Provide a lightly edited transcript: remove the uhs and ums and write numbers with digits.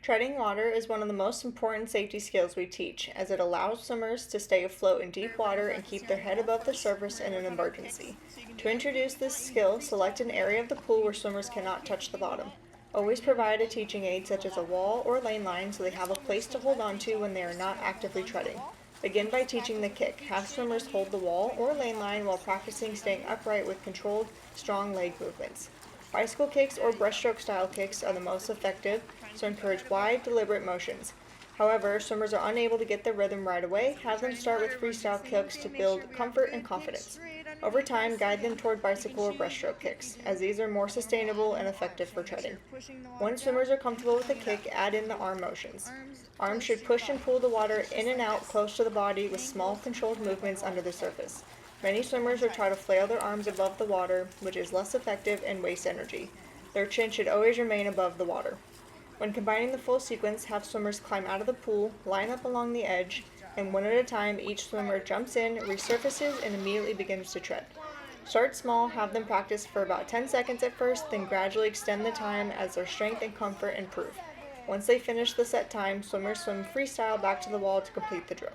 Treading water is one of the most important safety skills we teach, as it allows swimmers to stay afloat in deep water and keep their head above the surface in an emergency. To introduce this skill, select an area of the pool where swimmers cannot touch the bottom. Always provide a teaching aid such as a wall or lane line so they have a place to hold on to when they are not actively treading. Begin by teaching the kick. Have swimmers hold the wall or lane line while practicing staying upright with controlled, strong leg movements. Bicycle kicks or breaststroke style kicks are the most effective, so encourage wide, deliberate motions. However, swimmers are unable to get the rhythm right away. Have them start with freestyle kicks to build comfort and confidence. Over time, guide them toward bicycle or breaststroke kicks, as these are more sustainable and effective for treading. Once swimmers are comfortable with the kick, add in the arm motions. Arms should push and pull the water in and out close to the body with small controlled movements under the surface. Many swimmers will try to flail their arms above the water, which is less effective and wastes energy. Their chin should always remain above the water. When combining the full sequence, have swimmers climb out of the pool, line up along the edge, and one at a time each swimmer jumps in, resurfaces, and immediately begins to tread. Start small, have them practice for about 10 seconds at first, then gradually extend the time as their strength and comfort improve. Once they finish the set time, swimmers swim freestyle back to the wall to complete the drill.